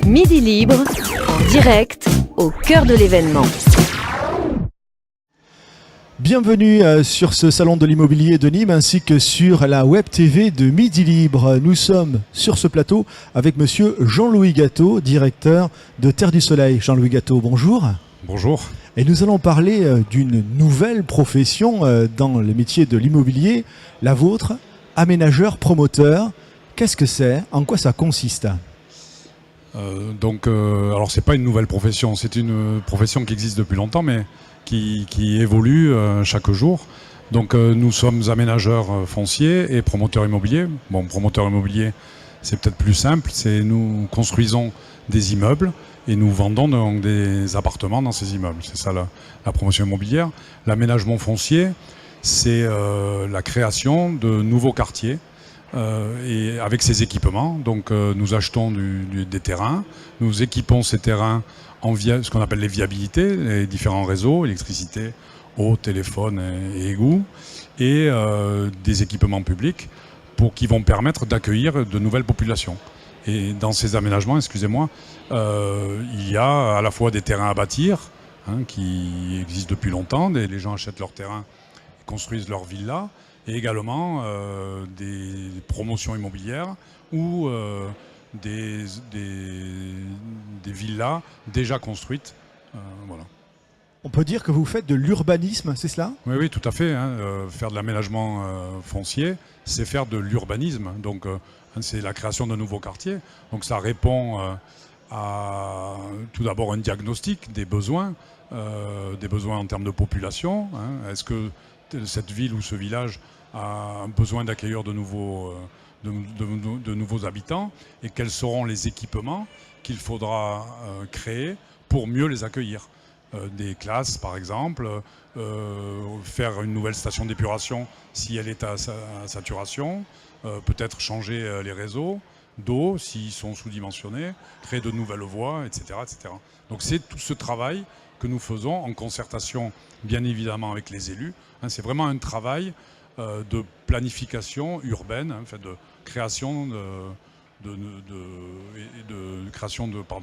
Midi Libre, en direct, au cœur de l'événement. Bienvenue sur ce salon de l'immobilier de Nîmes ainsi que sur la web TV de Midi Libre. Nous sommes sur ce plateau avec monsieur Jean-Louis Gâteau, directeur de Terre du Soleil. Jean-Louis Gâteau, bonjour. Bonjour. Et nous allons parler d'une nouvelle profession dans le métier de l'immobilier, la vôtre, aménageur promoteur. Qu'est-ce que c'est? En quoi ça consiste? Alors c'est pas une nouvelle profession, c'est une profession qui existe depuis longtemps, mais qui évolue chaque jour. Donc nous sommes aménageurs fonciers et promoteurs immobiliers. Bon, promoteur immobilier, c'est peut-être plus simple, c'est nous construisons des immeubles et nous vendons donc des appartements dans ces immeubles. C'est ça la promotion immobilière. L'aménagement foncier, c'est la création de nouveaux quartiers et avec ces équipements. Donc nous achetons des terrains, nous équipons ces terrains en ce qu'on appelle les viabilités, les différents réseaux, électricité, eau, téléphone et égouts, et des équipements publics qui vont permettre d'accueillir de nouvelles populations. Et dans ces aménagements, excusez-moi, il y a à la fois des terrains à bâtir, qui existent depuis longtemps, les gens achètent leurs terrains, construisent leurs villas, et également des promotions immobilières ou des villas déjà construites. Voilà. On peut dire que vous faites de l'urbanisme, c'est cela? Oui, tout à fait. Faire de l'aménagement foncier, c'est faire de l'urbanisme. Donc, c'est la création de nouveaux quartiers. Donc, ça répond à tout d'abord un diagnostic des besoins en termes de population. Est-ce que cette ville ou ce village a un besoin d'accueillir de nouveaux habitants, et quels seront les équipements qu'il faudra créer pour mieux les accueillir. Des classes par exemple, faire une nouvelle station d'épuration si elle est à saturation, peut-être changer les réseaux d'eau s'ils sont sous-dimensionnés, créer de nouvelles voies, etc., etc. Donc c'est tout ce travail que nous faisons en concertation bien évidemment avec les élus. C'est vraiment un travail de planification urbaine, de création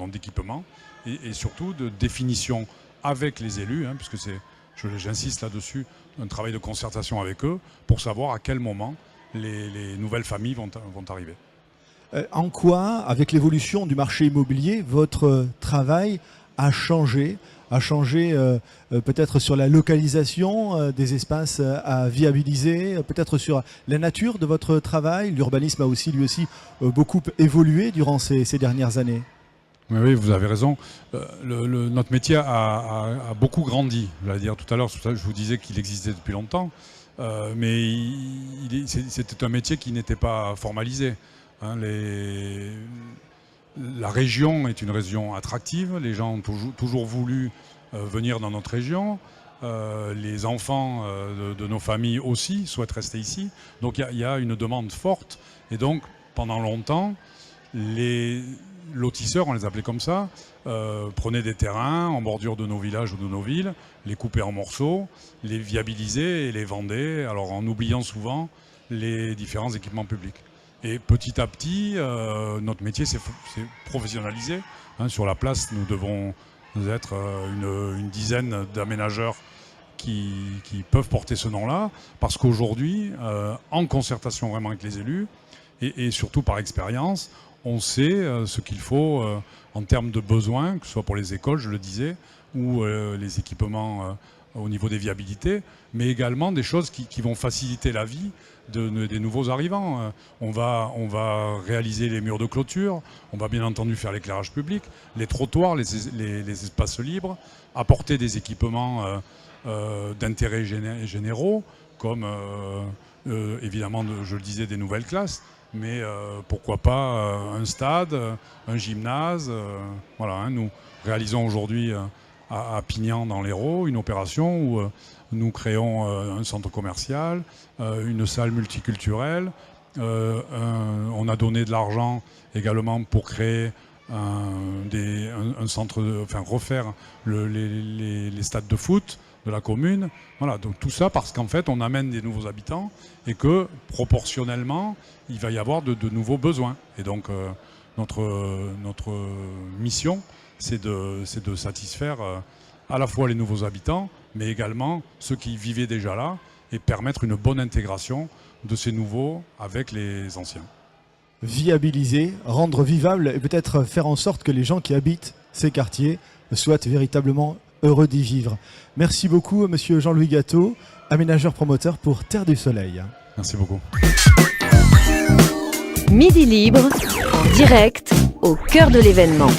d'équipements et surtout de définition avec les élus, puisque j'insiste là-dessus, un travail de concertation avec eux pour savoir à quel moment les nouvelles familles vont arriver. En quoi, avec l'évolution du marché immobilier, votre travail a changé peut-être sur la localisation des espaces à viabiliser, peut-être sur la nature de votre travail? L'urbanisme a aussi, lui aussi, beaucoup évolué durant ces dernières années. Oui, vous avez raison. Notre métier a beaucoup grandi. Je vais dire tout à l'heure, je vous disais qu'il existait depuis longtemps, mais c'était un métier qui n'était pas formalisé. La région est une région attractive, les gens ont toujours voulu venir dans notre région, les enfants de nos familles aussi souhaitent rester ici, donc il y a une demande forte, et donc pendant longtemps, les lotisseurs, on les appelait comme ça, prenaient des terrains en bordure de nos villages ou de nos villes, les coupaient en morceaux, les viabilisaient et les vendaient, alors en oubliant souvent les différents équipements publics. Et petit à petit, notre métier s'est professionnalisé. Sur la place, nous devons être une dizaine d'aménageurs qui peuvent porter ce nom-là, parce qu'aujourd'hui, en concertation vraiment avec les élus, et surtout par expérience, on sait ce qu'il faut en termes de besoins, que ce soit pour les écoles, je le disais, ou les équipements au niveau des viabilités, mais également des choses qui vont faciliter la vie des nouveaux arrivants. On va réaliser les murs de clôture, on va bien entendu faire l'éclairage public, les trottoirs, les espaces libres, apporter des équipements d'intérêt généraux, comme évidemment, je le disais, des nouvelles classes, mais pourquoi pas un stade, un gymnase. Voilà, nous réalisons aujourd'hui à Pignan dans l'Hérault une opération où nous créons un centre commercial, une salle multiculturelle. On a donné de l'argent également pour créer un centre, refaire les stades de foot de la commune. Voilà, donc tout ça parce qu'en fait on amène des nouveaux habitants et que proportionnellement il va y avoir de nouveaux besoins. Et donc Notre mission, c'est de satisfaire à la fois les nouveaux habitants, mais également ceux qui vivaient déjà là, et permettre une bonne intégration de ces nouveaux avec les anciens. Viabiliser, rendre vivable et peut-être faire en sorte que les gens qui habitent ces quartiers soient véritablement heureux d'y vivre. Merci beaucoup, monsieur Jean-Louis Gâteau, aménageur promoteur pour Terre du Soleil. Merci beaucoup. Midi Libre, en direct, au cœur de l'événement.